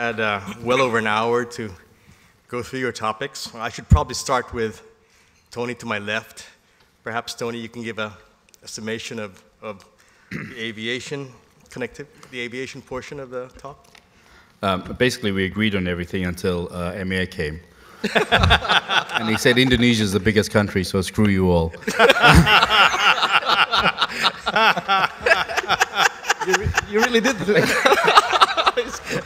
Had well over an hour to go through your topics. I should probably start with Tony to my left. Perhaps, Tony, you can give a summation of the aviation the aviation portion of the talk. Basically, we agreed on everything until Emir came. And he said Indonesia is the biggest country, so screw you all. You really did do it.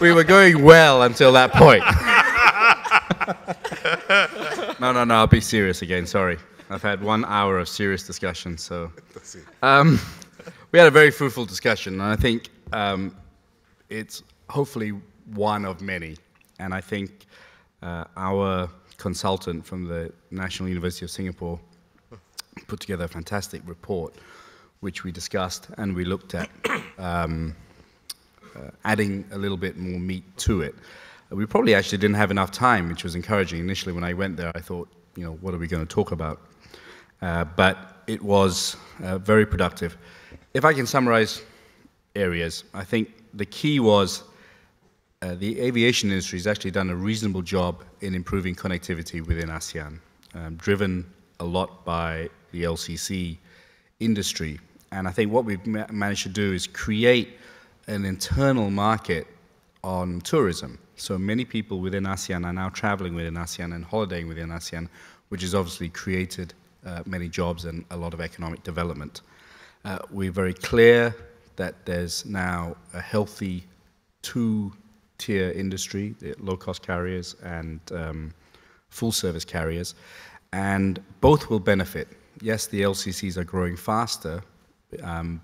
We were going well until that point. No, I'll be serious again, sorry. I've had 1 hour of serious discussion, so... we had a very fruitful discussion, and I think it's hopefully one of many. And I think our consultant from the National University of Singapore put together a fantastic report, which we discussed, and we looked at adding a little bit more meat to it. We probably actually didn't have enough time, which was encouraging. Initially, when I went there, I thought, what are we going to talk about? But it was very productive. If I can summarize areas, I think the key was the aviation industry has actually done a reasonable job in improving connectivity within ASEAN, driven a lot by the LCC industry. And I think what we've managed to do is create an internal market on tourism. So many people within ASEAN are now traveling within ASEAN and holidaying within ASEAN, which has obviously created many jobs and a lot of economic development. We're very clear that there's now a healthy two-tier industry, the low-cost carriers and full-service carriers, and both will benefit. Yes, the LCCs are growing faster,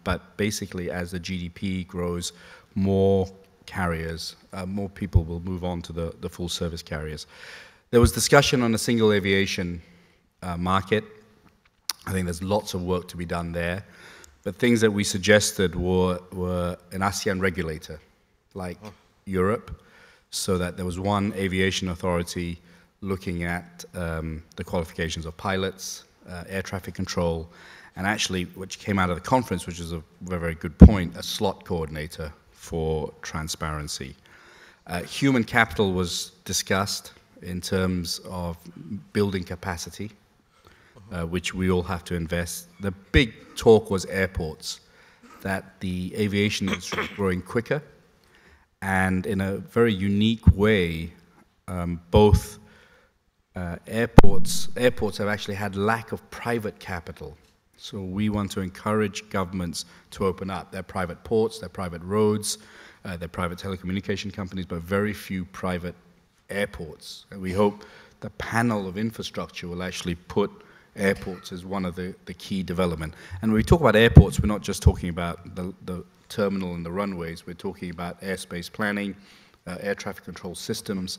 but basically as the GDP grows, more carriers, more people will move on to the full-service carriers. There was discussion on a single aviation market. I think there's lots of work to be done there. But things that we suggested were an ASEAN regulator, like Europe, so that there was one aviation authority looking at the qualifications of pilots, air traffic control, and actually, which came out of the conference, which is a very, very good point, a slot coordinator for transparency. Human capital was discussed in terms of building capacity, which we all have to invest. The big talk was airports, that the aviation industry is growing quicker, and in a very unique way, both airports have actually had lack of private capital. So we want to encourage governments to open up their private ports, their private roads, their private telecommunication companies, but very few private airports. And we hope the panel of infrastructure will actually put airports as one of the key development. And when we talk about airports, we're not just talking about the terminal and the runways, we're talking about airspace planning, air traffic control systems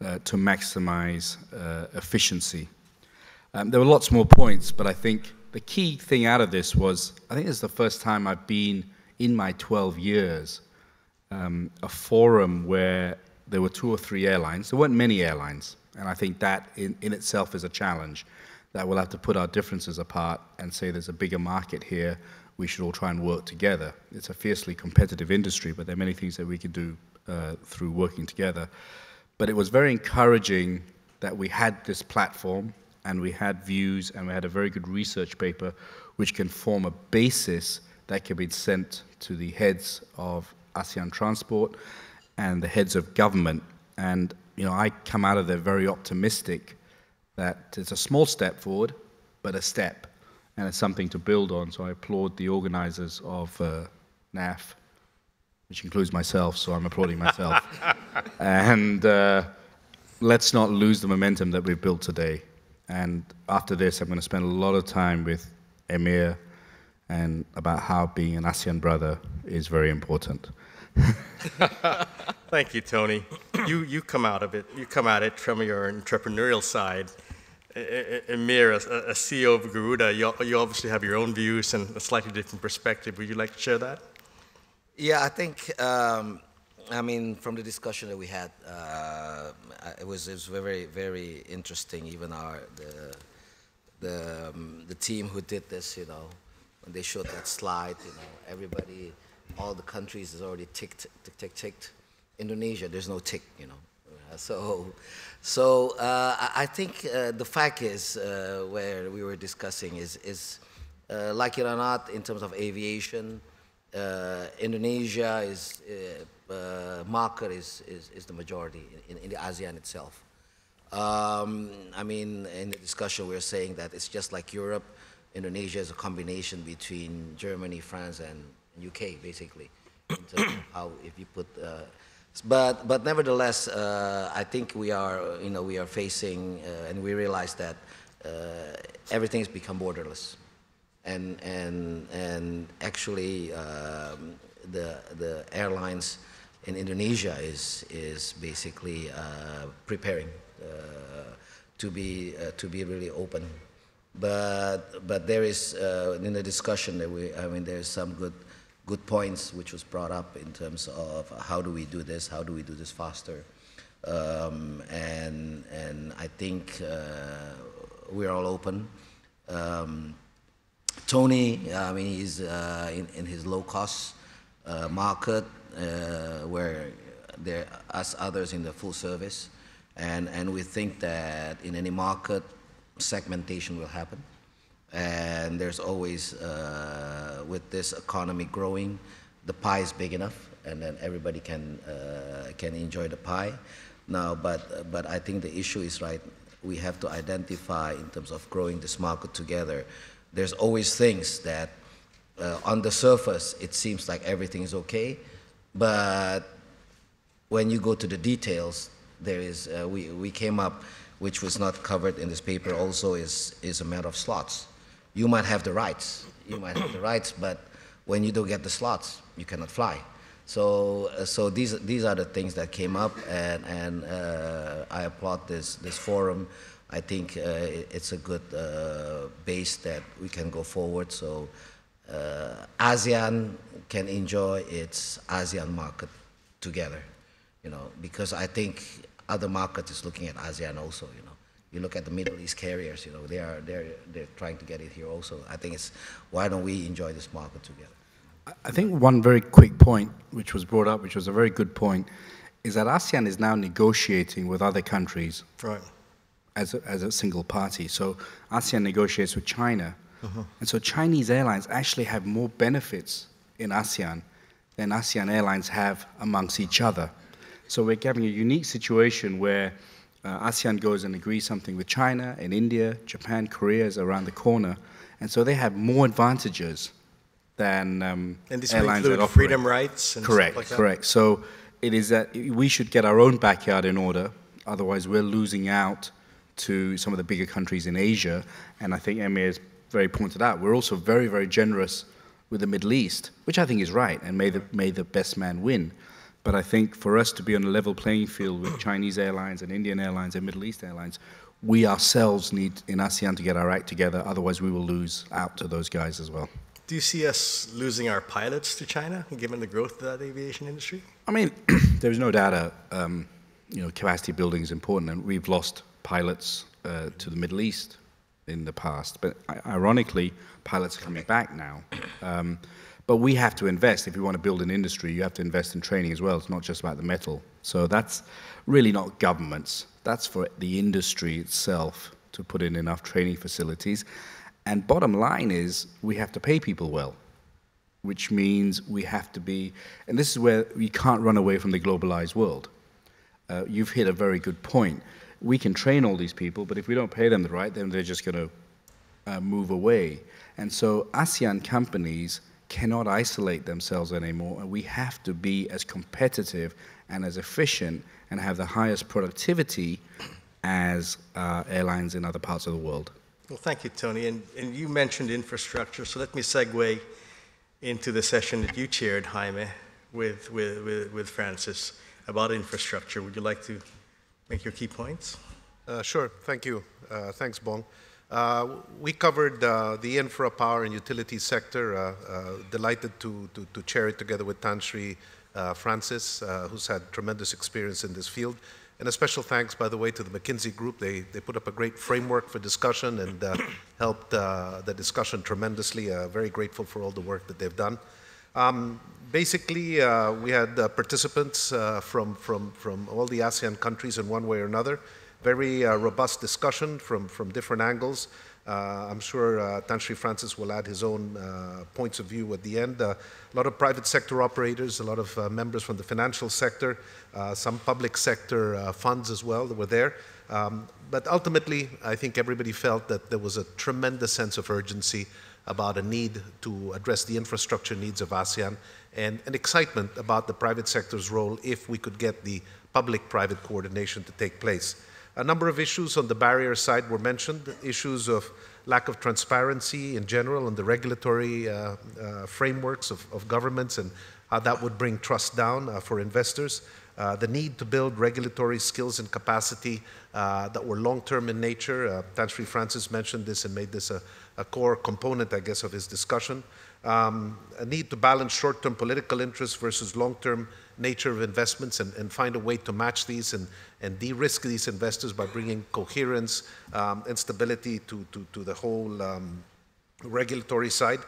to maximize efficiency. There were lots more points, but I think the key thing out of this was, I think this is the first time I've been in my 12 years, a forum where there were 2 or 3 airlines. There weren't many airlines, and I think that in itself is a challenge, that we'll have to put our differences apart and say there's a bigger market here, we should all try and work together. It's a fiercely competitive industry, but there are many things that we could do through working together. But it was very encouraging that we had this platform, and we had views, and we had a very good research paper which can form a basis that can be sent to the heads of ASEAN Transport and the heads of government. And I come out of there very optimistic that it's a small step forward, but a step, and it's something to build on. So I applaud the organizers of NAF, which includes myself, so I'm applauding myself. And let's not lose the momentum that we've built today. And after this, I'm going to spend a lot of time with Emir and about how being an ASEAN brother is very important. Thank you, Tony. You come out of it. You come at it from your entrepreneurial side. Emir, a CEO of Garuda, you obviously have your own views and a slightly different perspective. Would you like to share that? Yeah, I think, from the discussion that we had, it was very, very interesting. Even the team who did this, when they showed that slide, everybody, all the countries is already ticked Indonesia, there's no tick, you know. I think the fact is, where we were discussing is like it or not, in terms of aviation, Indonesia is market is the majority in the ASEAN itself. I mean, in the discussion, we're saying that it's just like Europe. Indonesia is a combination between Germany, France, and UK, basically. In terms of how, if you put, but nevertheless, I think we are, you know, we are facing, and we realize that everything has become borderless, and actually, the airlines in Indonesia is basically preparing to be really open, but there is in the discussion that I mean, there's some good points which was brought up in terms of how do we do this, how do we do this faster, and I think we're all open. Tony, I mean, he's in his low cost market, where there are us others in the full service, and we think that in any market, segmentation will happen, and there's always, with this economy growing, the pie is big enough, and then everybody can enjoy the pie. Now, but I think the issue is, right, we have to identify in terms of growing this market together. There's always things that on the surface it seems like everything is okay, but when you go to the details, there is we came up, which was not covered in this paper also, is a matter of slots. You might have the rights, but when you don't get the slots, you cannot fly. So these are the things that came up, and I applaud this forum. I think it's a good base that we can go forward. So ASEAN can enjoy its ASEAN market together, you know, because I think other markets is looking at ASEAN also, you know. You look at the Middle East carriers, you know, they're trying to get it here also. I think it's, why don't we enjoy this market together? I think one very quick point which was brought up, which was a very good point, is that ASEAN is now negotiating with other countries. Right. As a single party. So ASEAN negotiates with China. And so Chinese airlines actually have more benefits in ASEAN than ASEAN airlines have amongst each other. So we're having a unique situation where ASEAN goes and agrees something with China and India, Japan, Korea is around the corner. And so they have more advantages than and this airlines will include that freedom rights and correct, stuff like that? Correct. So it is that we should get our own backyard in order, otherwise we're losing out to some of the bigger countries in Asia. And I think Emir has very pointed out, we're also very, very generous with the Middle East, which I think is right, and may the best man win. But I think for us to be on a level playing field with Chinese airlines and Indian airlines and Middle East airlines, we ourselves need in ASEAN to get our act together, otherwise we will lose out to those guys as well. Do you see us losing our pilots to China, given the growth of that aviation industry? I mean, there's no doubt, you know, capacity building is important, and we've lost pilots to the Middle East in the past. But ironically, pilots are coming back now. But we have to invest. If you want to build an industry, you have to invest in training as well. It's not just about the metal. So that's really not governments. That's for the industry itself to put in enough training facilities. And bottom line is, we have to pay people well, which means we have to be, and this is where we can't run away from the globalized world. You've hit a very good point. We can train all these people, but if we don't pay them the right, then they're just going to move away. And so ASEAN companies cannot isolate themselves anymore, and we have to be as competitive and as efficient and have the highest productivity as airlines in other parts of the world. Well, thank you, Tony. And you mentioned infrastructure, so let me segue into the session that you chaired, Jaime, with Francis about infrastructure. Would you like to make your key points? Sure, thank you. Thanks, Bong. We covered the infra, power, and utility sector. Delighted to chair it together with Tan Sri Francis, who's had tremendous experience in this field. And a special thanks, by the way, to the McKinsey Group. They put up a great framework for discussion and helped the discussion tremendously. Very grateful for all the work that they've done. Basically, we had participants from all the ASEAN countries in one way or another. Very robust discussion from different angles. I'm sure Tan Sri Francis will add his own points of view at the end. A lot of private sector operators, a lot of members from the financial sector, some public sector funds as well that were there. But ultimately, I think everybody felt that there was a tremendous sense of urgency about a need to address the infrastructure needs of ASEAN and an excitement about the private sector's role if we could get the public-private coordination to take place. A number of issues on the barrier side were mentioned, issues of lack of transparency in general and the regulatory frameworks of governments and how that would bring trust down for investors. The need to build regulatory skills and capacity that were long-term in nature. Tan Sri Francis mentioned this and made this a core component, I guess, of his discussion. A need to balance short-term political interests versus long-term nature of investments and find a way to match these and de-risk these investors by bringing coherence and stability to the whole regulatory side.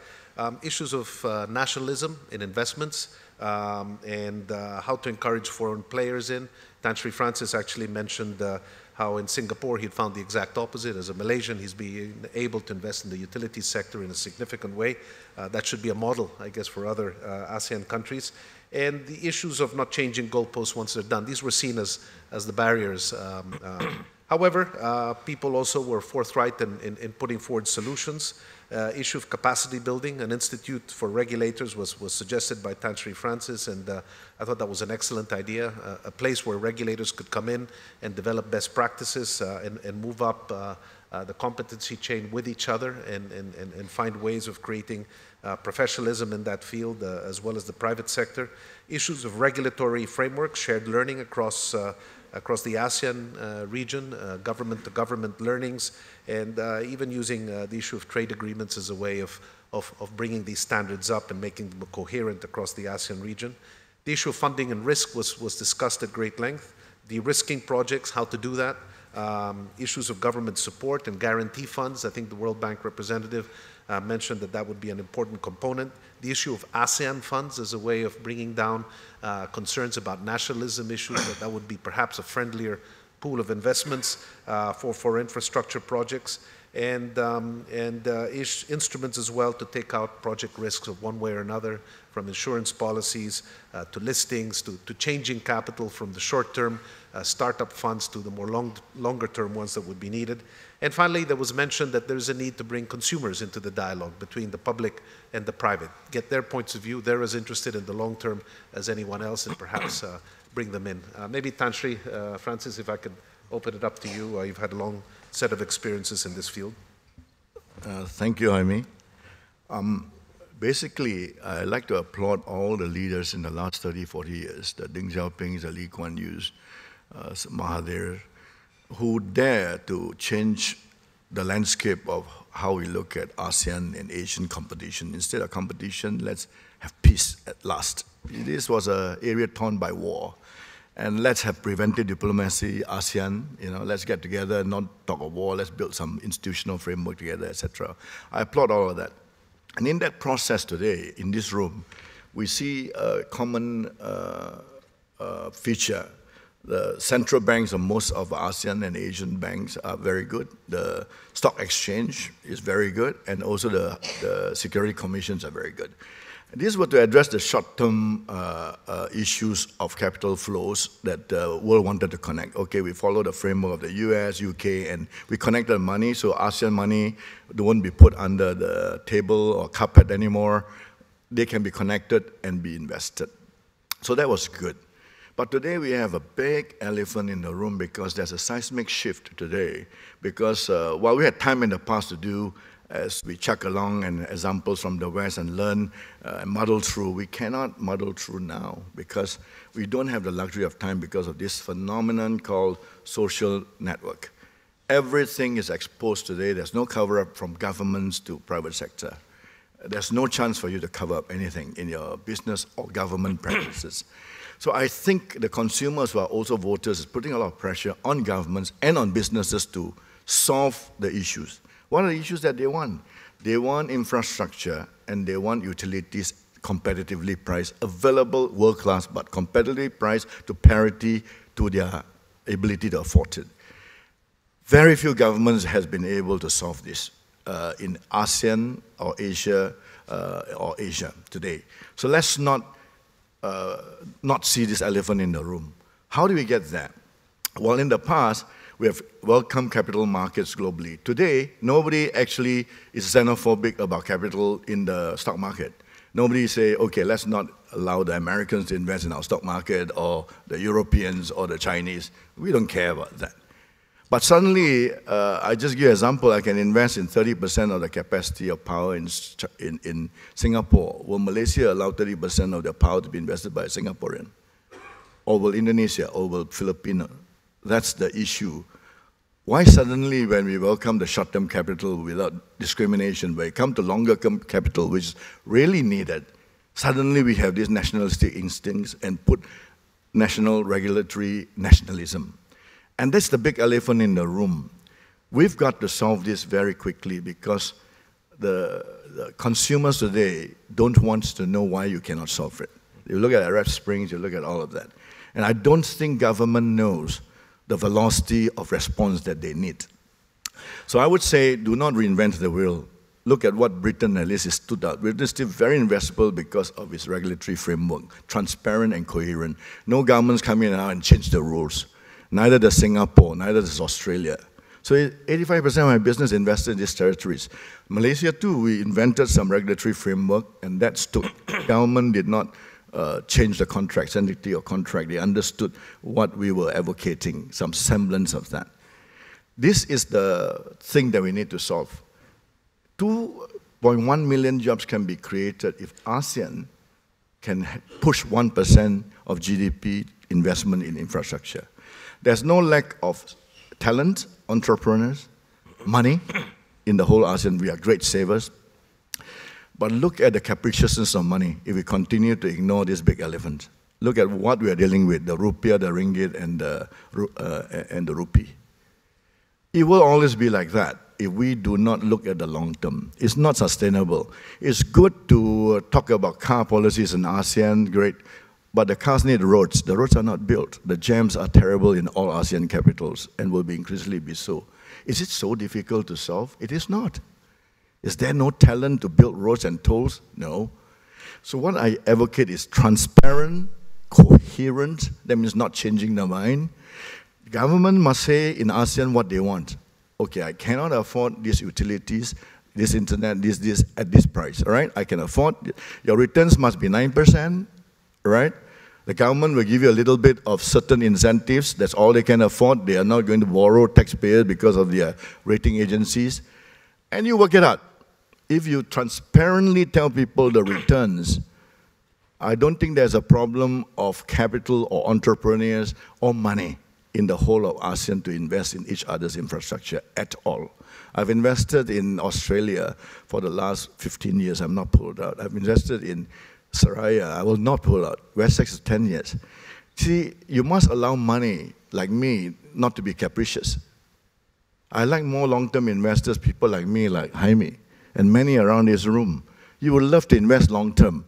Issues of nationalism in investments and how to encourage foreign players in. Tan Sri Francis actually mentioned how in Singapore he'd found the exact opposite. As a Malaysian, he's being able to invest in the utilities sector in a significant way. That should be a model, I guess, for other ASEAN countries. And the issues of not changing goalposts once they're done. These were seen as the barriers. However, people also were forthright in putting forward solutions. Issue of capacity building, an institute for regulators was suggested by Tan Sri Francis, and I thought that was an excellent idea, a place where regulators could come in and develop best practices and move up the competency chain with each other and find ways of creating professionalism in that field as well as the private sector. Issues of regulatory framework, shared learning across the ASEAN region, government-to-government learnings, and even using the issue of trade agreements as a way of bringing these standards up and making them coherent across the ASEAN region. The issue of funding and risk was discussed at great length. De-risking projects, how to do that. Issues of government support and guarantee funds. I think the World Bank representative mentioned that would be an important component. The issue of ASEAN funds as a way of bringing down concerns about nationalism issues, that would be perhaps a friendlier pool of investments for infrastructure projects, and instruments as well to take out project risks of one way or another, from insurance policies to listings to changing capital from the short-term startup funds to the more longer-term ones that would be needed. And finally, there was mentioned that there's a need to bring consumers into the dialogue between the public and the private, get their points of view. They're as interested in the long term as anyone else, and perhaps bring them in. Maybe Tan Sri Francis, if I could open it up to you. You've had a long set of experiences in this field. Thank you, Jaime. Basically, I'd like to applaud all the leaders in the last 30, 40 years, the Deng Xiaopings, the Lee Kuan Yews, Mahathir, who dare to change the landscape of how we look at ASEAN and Asian competition. Instead of competition, let's have peace at last. This was an area torn by war. And let's have preventive diplomacy, ASEAN, let's get together, not talk of war, let's build some institutional framework together, etc. I applaud all of that. And in that process today, in this room, we see a common feature. The central banks of most of ASEAN and Asian banks are very good. The stock exchange is very good, and also the security commissions are very good. These were to address the short-term issues of capital flows that the world wanted to connect. Okay, we follow the framework of the US, UK, and we connected money, so ASEAN money won't be put under the table or carpet anymore. They can be connected and be invested. So that was good. But today we have a big elephant in the room because there's a seismic shift today. Because while we had time in the past to do as we check along and examples from the West and learn and muddle through, we cannot muddle through now because we don't have the luxury of time because of this phenomenon called social network. Everything is exposed today. There's no cover-up from governments to private sector. There's no chance for you to cover up anything in your business or government practices. So I think the consumers who are also voters is putting a lot of pressure on governments and on businesses to solve the issues. What are the issues that they want? They want infrastructure and they want utilities competitively priced, available, world-class, but competitively priced to parity to their ability to afford it. Very few governments has been able to solve this in ASEAN or Asia today. So let's not see this elephant in the room. How do we get that? Well, in the past, we have welcomed capital markets globally. Today, nobody actually is xenophobic about capital in the stock market. Nobody say, okay, let's not allow the Americans to invest in our stock market or the Europeans or the Chinese. We don't care about that. But suddenly, I just give you an example, I can invest in 30% of the capacity of power in Singapore. Will Malaysia allow 30% of their power to be invested by a Singaporean? Or will Indonesia, or will Filipino? That's the issue. Why suddenly, when we welcome the short-term capital without discrimination, when it comes to longer-term capital, which is really needed, suddenly we have these nationalistic instincts and put national regulatory nationalism. And that's the big elephant in the room. We've got to solve this very quickly because the consumers today don't want to know why you cannot solve it. You look at Arab Springs, you look at all of that. And I don't think government knows the velocity of response that they need. So I would say, do not reinvent the wheel. Look at what Britain at least has stood out. Britain is still very investable because of its regulatory framework, transparent and coherent. No governments come in and change the rules. Neither does Singapore, neither does Australia. So 85% of my business invested in these territories. Malaysia too, we invented some regulatory framework and that stood. Government did not change the contract, sanctity of contract. They understood what we were advocating, some semblance of that. This is the thing that we need to solve. 2.1 million jobs can be created if ASEAN can push 1% of GDP investment in infrastructure. There's no lack of talent, entrepreneurs, money in the whole ASEAN. We are great savers. But look at the capriciousness of money if we continue to ignore this big elephant. Look at what we are dealing with, the rupiah, the ringgit, and the rupee. It will always be like that if we do not look at the long term. It's not sustainable. It's good to talk about car policies in ASEAN, great, but the cars need roads. The roads are not built. The jams are terrible in all ASEAN capitals and will be increasingly be so. Is it so difficult to solve? It is not. Is there no talent to build roads and tolls? No. So what I advocate is transparent, coherent, that means not changing the mind. Government must say in ASEAN what they want. Okay, I cannot afford these utilities, this internet, this at this price, all right? I can afford, your returns must be 9%, right? The government will give you a little bit of certain incentives. That's all they can afford. They are not going to borrow taxpayers because of their rating agencies. And you work it out. If you transparently tell people the returns, I don't think there's a problem of capital or entrepreneurs or money in the whole of ASEAN to invest in each other's infrastructure at all. I've invested in Australia for the last 15 years. I'm not pulled out. I've invested in Saraya. I will not pull out. West Sex is 10 years. See, you must allow money like me not to be capricious. I like more long-term investors, people like me, like Jaime, and many around this room. You would love to invest long-term.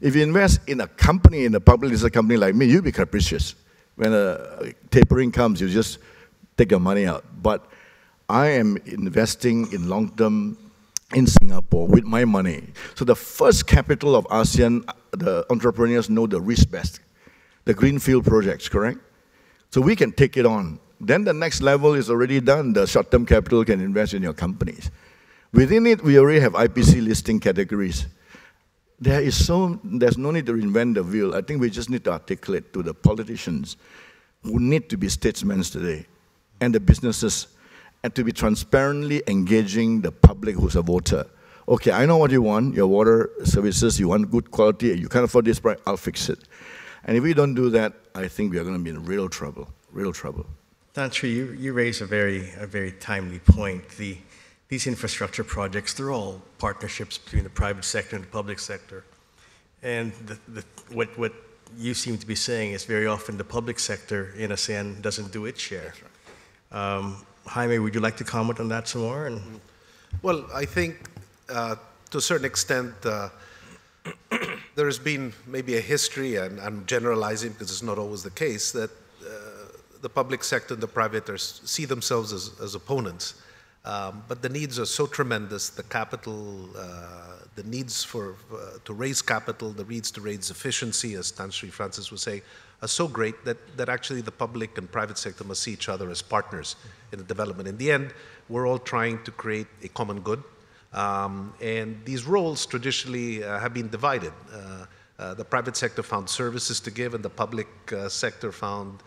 If you invest in a company, in a public listed company like me, you'll be capricious. When a tapering comes, you just take your money out. But I am investing in long-term in Singapore with my money. So the first capital of ASEAN, the entrepreneurs know the risk best. The greenfield projects, correct? So we can take it on. Then the next level is already done. The short-term capital can invest in your companies. Within it, we already have IPC listing categories. There's no need to reinvent the wheel. I think we just need to articulate to the politicians who need to be statesmen today and the businesses and to be transparently engaging the public who's a voter. Okay, I know what you want, your water services, you want good quality, you can't afford this price, I'll fix it. And if we don't do that, I think we are going to be in real trouble, real trouble. Tan Sri, you raise a very timely point. These infrastructure projects, they're all partnerships between the private sector and the public sector. And what you seem to be saying is very often the public sector in ASEAN doesn't do its share. That's right. Jaime, would you like to comment on that some more? Well, I think to a certain extent, the there has been maybe a history, and I'm generalizing because it's not always the case, that the public sector and the private see themselves as opponents. But the needs are so tremendous, the capital, the needs to raise capital, the needs to raise efficiency, as Tan Sri Francis would say, are so great that actually the public and private sector must see each other as partners in the development. In the end, we're all trying to create a common good. And these roles traditionally have been divided. The private sector found services to give, and the public sector found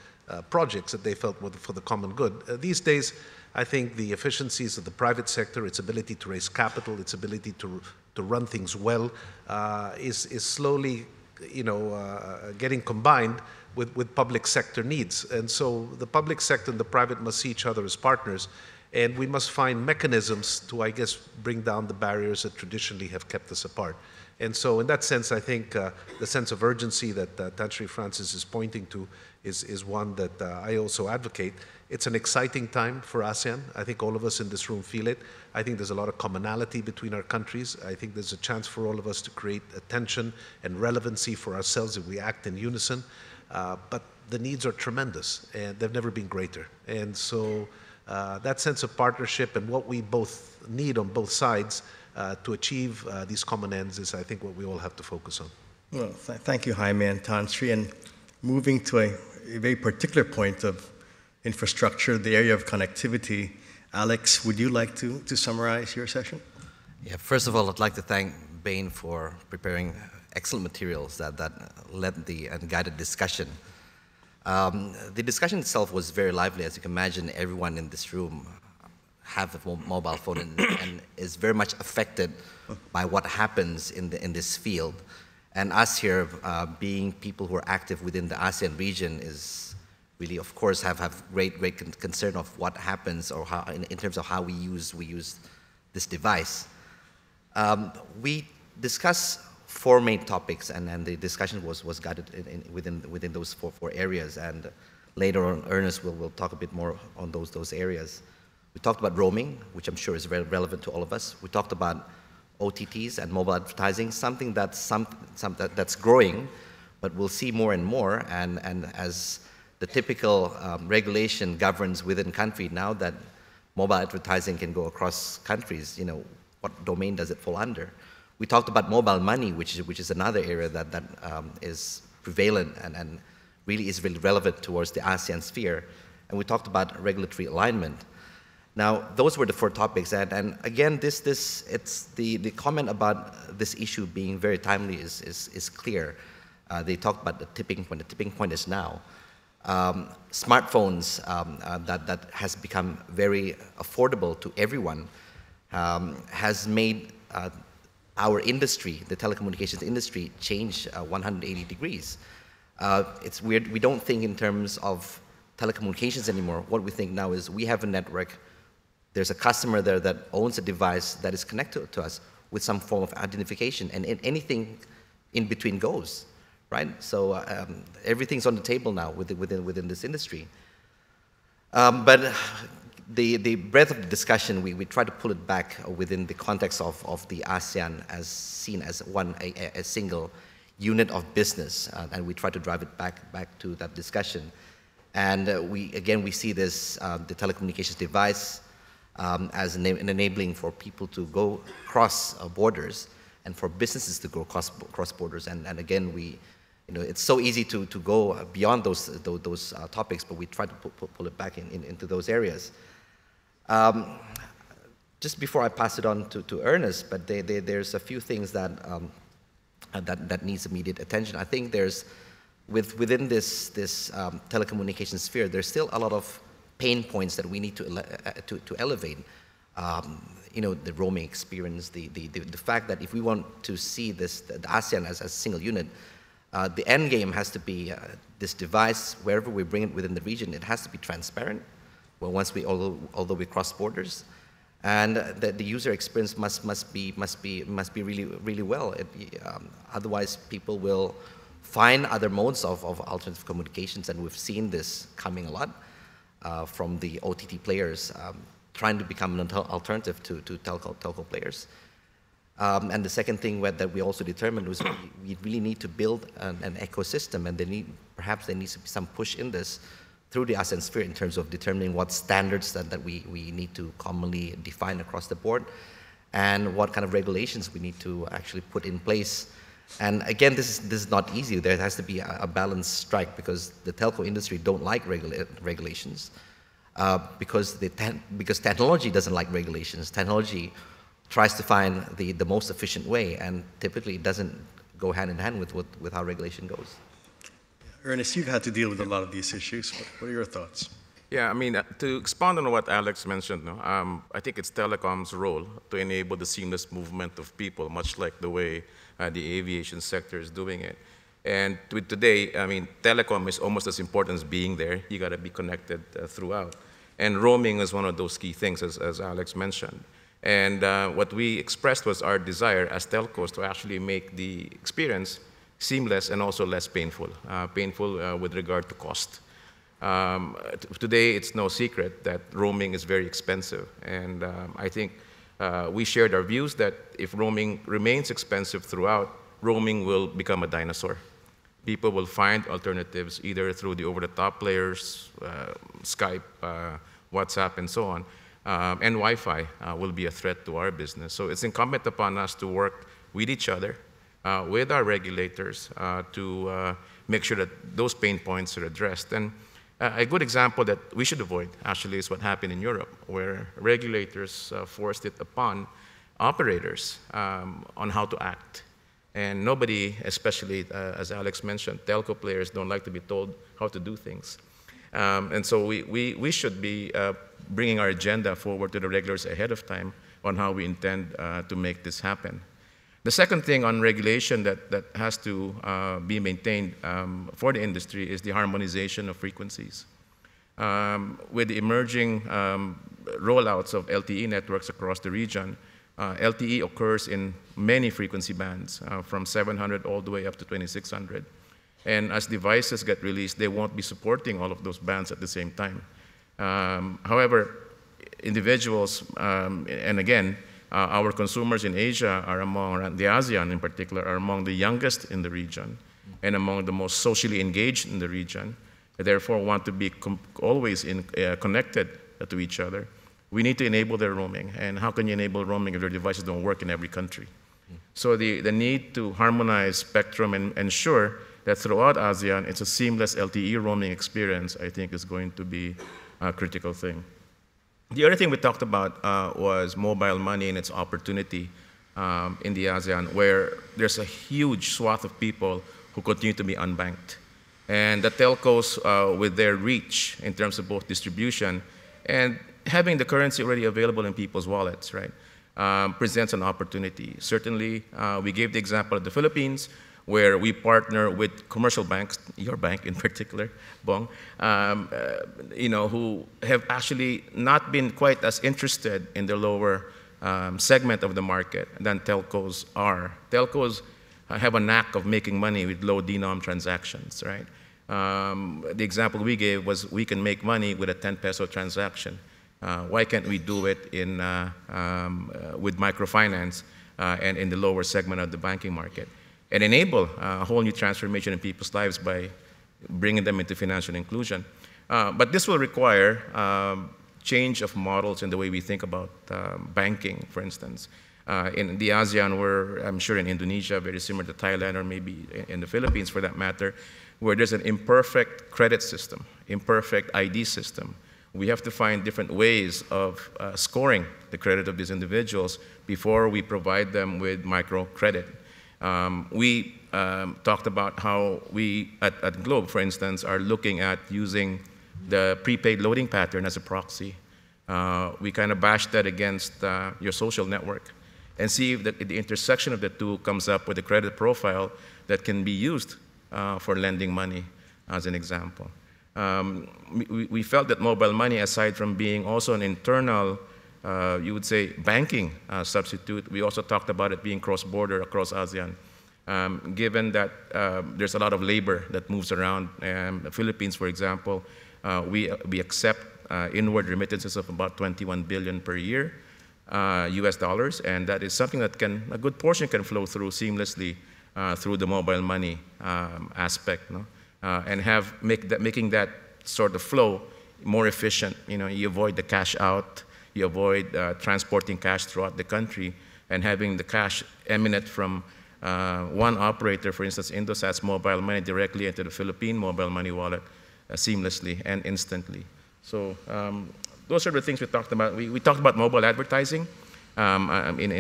projects that they felt were for the common good. These days, I think the efficiencies of the private sector, its ability to raise capital, its ability to run things well, is slowly, getting combined with public sector needs. And so the public sector and the private must see each other as partners, and we must find mechanisms to, I guess, bring down the barriers that traditionally have kept us apart. And so in that sense, I think the sense of urgency that Tan Sri Francis is pointing to is one that I also advocate. It's an exciting time for ASEAN. I think all of us in this room feel it. I think there's a lot of commonality between our countries. I think there's a chance for all of us to create attention and relevancy for ourselves if we act in unison. But the needs are tremendous, and they've never been greater. And so that sense of partnership and what we both need on both sides to achieve these common ends is, I think, what we all have to focus on. Well, thank you, Jaime and Tan Sri. And moving to a very particular point of infrastructure, the area of connectivity, Alex, would you like to summarize your session? Yeah, first of all, I'd like to thank Bain for preparing excellent materials that led and guided discussion. The discussion itself was very lively. As you can imagine, everyone in this room have a mobile phone and is very much affected by what happens in this field. And us here, being people who are active within the ASEAN region, is really, of course, have great concern of what happens, or how, in terms of how we use this device. We discussed 4 main topics, and the discussion was guided within those four areas. And later on, Ernest will talk a bit more on those areas. We talked about roaming, which I'm sure is very relevant to all of us. We talked about OTTs and mobile advertising, something that's growing, but we'll see more and more. And as the typical regulation governs within country, now that mobile advertising can go across countries, what domain does it fall under? We talked about mobile money, which is another area that is prevalent and really is really relevant towards the ASEAN sphere. And we talked about regulatory alignment. Now, those were the 4 topics, and again, it's the comment about this issue being very timely is clear. They talked about the tipping point. The tipping point is now. Smartphones that has become very affordable to everyone has made our industry, the telecommunications industry, change 180 degrees. It's weird. We don't think in terms of telecommunications anymore. What we think now is we have a network. There's a customer there that owns a device that is connected to us with some form of identification, and anything in between goes, right? So everything's on the table now within this industry. But the breadth of the discussion, we try to pull it back within the context of the ASEAN as seen as a single unit of business, and we try to drive it back to that discussion. And we see this, the telecommunications device, as an enabling for people to go cross borders and for businesses to go cross borders. And again, it's so easy to go beyond those topics, but we try to pull it back into those areas. Just before I pass it on to Ernest, but there's a few things that needs immediate attention. I think there's within this telecommunications sphere, there's still a lot of pain points that we need to elevate. The roaming experience, the fact that if we want to see the ASEAN as a single unit, the end game has to be this device, wherever we bring it within the region, it has to be transparent. Well, although we cross borders, and the user experience must be really well. Otherwise, people will find other modes of alternative communications, and we've seen this coming a lot. From the OTT players trying to become an alternative to telco players. And the second thing that we also determined was we really need to build an ecosystem, and perhaps there needs to be some push in this through the ASEAN sphere in terms of determining what standards that we need to commonly define across the board, and what kind of regulations we need to actually put in place. And again, this is not easy. There has to be a balanced strike, because the telco industry don't like regulations, because technology doesn't like regulations. Technology tries to find the most efficient way, and typically it doesn't go hand in hand with how regulation goes. Ernest, you've had to deal with a lot of these issues. What are your thoughts? Yeah, I mean, to expand on what Alex mentioned, I think it's telecom's role to enable the seamless movement of people, much like the way the aviation sector is doing it. And with today, I mean, telecom is almost as important as being there. You got to be connected throughout. And roaming is one of those key things, as Alex mentioned. And what we expressed was our desire as telcos to actually make the experience seamless and also less painful, with regard to cost. Today, it's no secret that roaming is very expensive. And I think we shared our views that if roaming remains expensive throughout, roaming will become a dinosaur. People will find alternatives either through the over-the-top players, Skype, WhatsApp, and so on. And Wi-Fi will be a threat to our business. So it's incumbent upon us to work with each other, with our regulators, to make sure that those pain points are addressed. And a good example that we should avoid, actually, is what happened in Europe, where regulators forced it upon operators on how to act. And nobody, especially, as Alex mentioned, telco players don't like to be told how to do things. And so we should be bringing our agenda forward to the regulators ahead of time on how we intend to make this happen. The second thing on regulation that has to be maintained for the industry is the harmonization of frequencies. With the emerging rollouts of LTE networks across the region, LTE occurs in many frequency bands, from 700 all the way up to 2600. And as devices get released, they won't be supporting all of those bands at the same time. However, individuals, and again, our consumers in Asia are among, the ASEAN in particular, are among the youngest in the region and among the most socially engaged in the region, therefore want to be always connected to each other. We need to enable their roaming. And how can you enable roaming if their devices don't work in every country? So the need to harmonize spectrum and ensure that throughout ASEAN it's a seamless LTE roaming experience, I think, is going to be a critical thing. The other thing we talked about was mobile money and its opportunity in the ASEAN, where there's a huge swath of people who continue to be unbanked. And the telcos, with their reach in terms of both distribution and having the currency already available in people's wallets, right, presents an opportunity. Certainly, we gave the example of the Philippines, where we partner with commercial banks, your bank in particular, Bong, who have actually not been quite as interested in the lower segment of the market than telcos are. Telcos have a knack of making money with low denom transactions, right? The example we gave was we can make money with a 10 peso transaction. Why can't we do it with microfinance and in the lower segment of the banking market? And enable a whole new transformation in people's lives by bringing them into financial inclusion. But this will require change of models in the way we think about banking, for instance. In the ASEAN, where I'm sure in Indonesia, very similar to Thailand, or maybe in the Philippines for that matter, where there's an imperfect credit system, imperfect ID system. We have to find different ways of scoring the credit of these individuals before we provide them with microcredit. We talked about how we, at Globe, for instance, are looking at using the prepaid loading pattern as a proxy. We kind of bash that against your social network and see if the intersection of the two comes up with a credit profile that can be used for lending money, as an example. We felt that mobile money, aside from being also an internal, you would say, banking substitute, we also talked about it being cross-border across ASEAN. Given that there's a lot of labor that moves around, the Philippines, for example, we accept inward remittances of about 21 billion per year. US dollars, and that is something that a good portion can flow through seamlessly through the mobile money aspect, no? And making that sort of flow more efficient. You know, you avoid the cash out, you avoid transporting cash throughout the country, and having the cash emanate from one operator, for instance, Indosat's mobile money, directly into the Philippine mobile money wallet seamlessly and instantly. So those are the things we talked about. We talked about mobile advertising in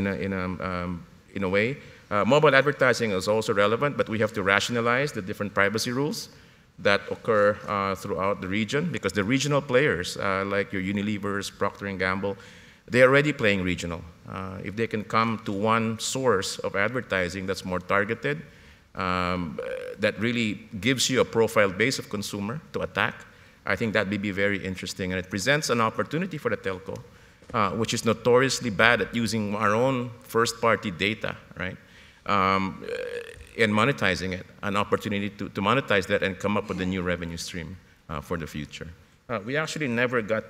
a way. Mobile advertising is also relevant, but we have to rationalize the different privacy rules that occur throughout the region, because the regional players, like your Unilevers, Procter & Gamble, they're already playing regional. If they can come to one source of advertising that's more targeted, that really gives you a profile base of consumer to attack, I think that may be very interesting. And it presents an opportunity for the telco, which is notoriously bad at using our own first-party data, right? And monetizing it, an opportunity to monetize that and come up with a new revenue stream for the future. We actually never got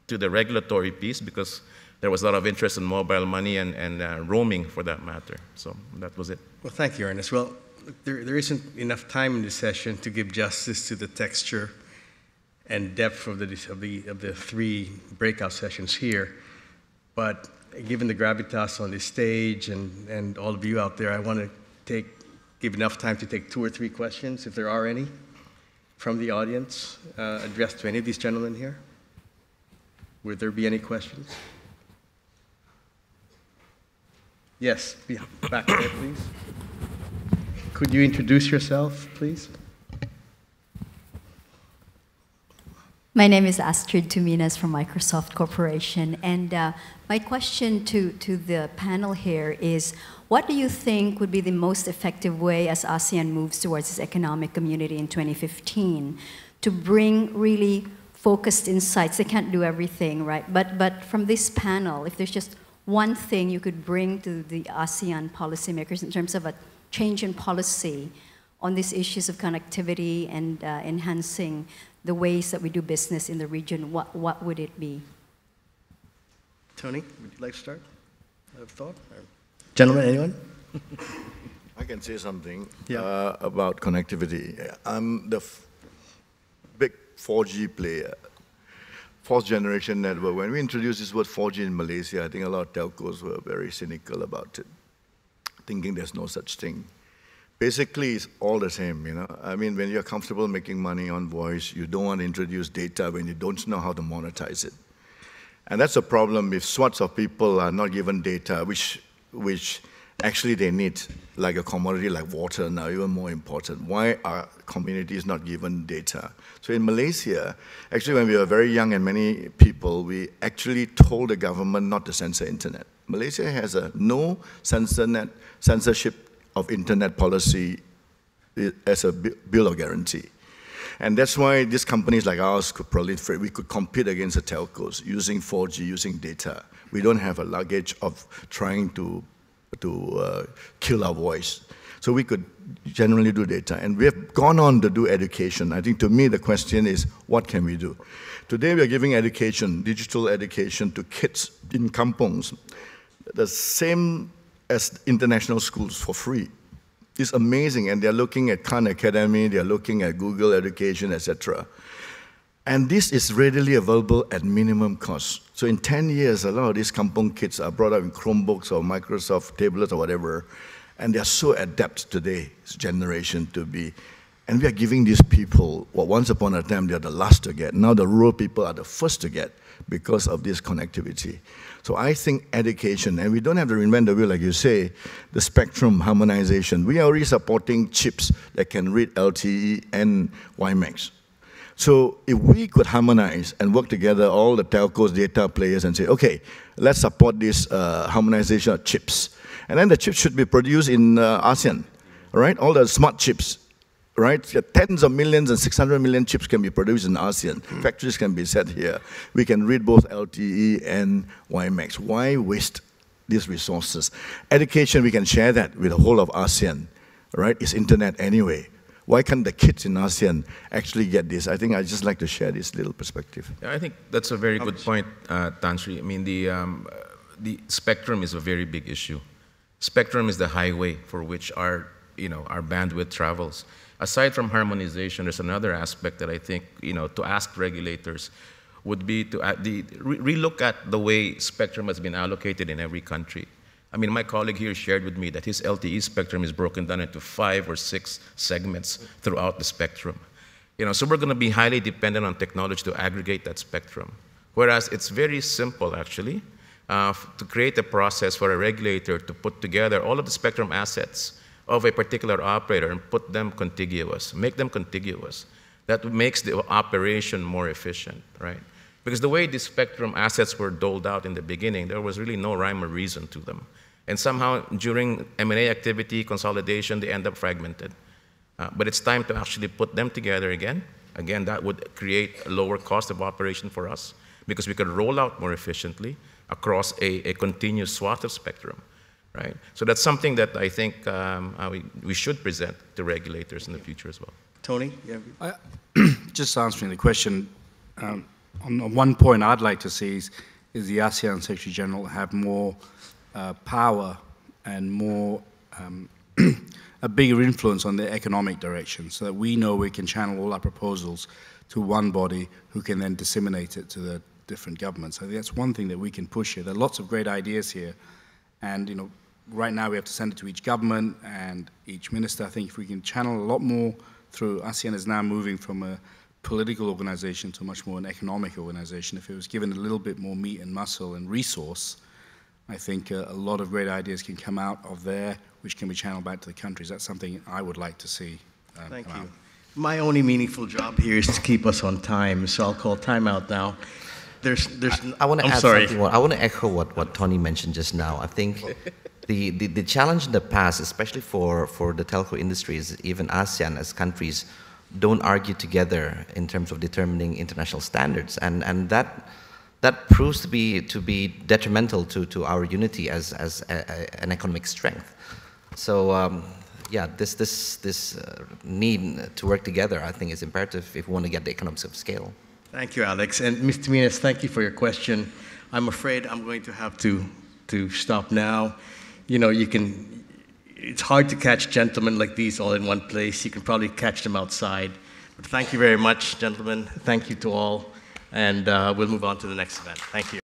to the regulatory piece because there was a lot of interest in mobile money and roaming for that matter. So that was it. Well, thank you, Ernest. Well, there isn't enough time in this session to give justice to the texture and depth of the three breakout sessions here. But given the gravitas on this stage and all of you out there, I want to give enough time to take 2 or 3 questions, if there are any, from the audience, addressed to any of these gentlemen here. Would there be any questions? Yes, back there, please. Could you introduce yourself, please? My name is Astrid Tuminas from Microsoft Corporation, and my question to the panel here is, what do you think would be the most effective way as ASEAN moves towards its economic community in 2015 to bring really focused insights? They can't do everything, right? But from this panel, if there's just one thing you could bring to the ASEAN policymakers in terms of a change in policy on these issues of connectivity and enhancing the ways that we do business in the region, what would it be? Tony, would you like to start? Have a thought? Or gentlemen, anyone? I can say something Yeah. about connectivity. I'm the big 4G player, fourth generation network. When we introduced this word 4G in Malaysia, I think a lot of telcos were very cynical about it, thinking there's no such thing. Basically, it's all the same, you know. I mean, when you're comfortable making money on voice, you don't want to introduce data when you don't know how to monetize it. And that's a problem if swaths of people are not given data, which actually they need, like a commodity like water now, even more important. Why are communities not given data? So in Malaysia, actually when we were very young and many people, we actually told the government not to censor internet. Malaysia has a no censorship of internet policy as a bill of guarantee. And that's why these companies like ours could proliferate. We could compete against the telcos using 4G, using data. We don't have a luggage of trying to kill our voice. So we could generally do data. And we have gone on to do education. I think to me the question is, what can we do? Today we are giving education, digital education to kids in kampongs, the same as international schools for free. It's amazing, and they're looking at Khan Academy, they're looking at Google Education, etc. And this is readily available at minimum cost. So in 10 years, a lot of these kampong kids are brought up in Chromebooks or Microsoft tablets or whatever, and they're so adept today, this generation to be. And we are giving these people what once upon a time they're the last to get. Now the rural people are the first to get because of this connectivity. So I think education, and we don't have to reinvent the wheel, like you say, the spectrum harmonization. We are already supporting chips that can read LTE and WiMAX. So if we could harmonize and work together, all the telcos, data players, and say, okay, let's support this harmonization of chips. And then the chips should be produced in ASEAN, right? All the smart chips. Right? Tens of millions and 600 million chips can be produced in ASEAN. Factories can be set here. We can read both LTE and WiMAX. Why waste these resources? Education, we can share that with the whole of ASEAN, right? It's internet anyway. Why can't the kids in ASEAN actually get this? I think I'd just like to share this little perspective. Yeah, I think that's a very good point, Tan Sri. I mean, the spectrum is a very big issue. Spectrum is the highway for which our bandwidth travels. Aside from harmonization, there's another aspect that I think, to ask regulators would be to relook at the way spectrum has been allocated in every country. I mean, my colleague here shared with me that his LTE spectrum is broken down into 5 or 6 segments throughout the spectrum. So we're going to be highly dependent on technology to aggregate that spectrum. Whereas it's very simple, actually, to create a process for a regulator to put together all of the spectrum assets of a particular operator and put them contiguous, make them contiguous. That makes the operation more efficient, right? Because the way the spectrum assets were doled out in the beginning, there was really no rhyme or reason to them. And somehow, during M&A activity, consolidation, they end up fragmented. But it's time to actually put them together again. Again, that would create a lower cost of operation for us because we could roll out more efficiently across a continuous swath of spectrum, right? So that's something that I think we should present to regulators in the future as well. Tony? Just answering the question, on one point I'd like to see is the ASEAN Secretary General have more power and more a bigger influence on the economic direction so that we know we can channel all our proposals to one body who can then disseminate it to the different governments. I think that's one thing that we can push here. There are lots of great ideas here, and right now we have to send it to each government and each minister. I think if we can channel a lot more through, ASEAN is now moving from a political organization to much more an economic organization. If it was given a little bit more meat and muscle and resource, I think a lot of great ideas can come out of there, which can be channeled back to the countries. That's something I would like to see. Thank you. My only meaningful job here is to keep us on time, so I'll call timeout now. I want to add something more. I want to echo what Tony mentioned just now. I think the challenge in the past, especially for the telco industry, is even ASEAN as countries don't argue together in terms of determining international standards, and that proves to be detrimental to our unity as an economic strength. So yeah, this need to work together, I think, is imperative if we want to get the economics of scale. Thank you, Alex. And Mr. Minas, thank you for your question. I'm afraid I'm going to have to stop now. It's hard to catch gentlemen like these all in one place. You can probably catch them outside. But thank you very much, gentlemen. Thank you to all. And we'll move on to the next event. Thank you.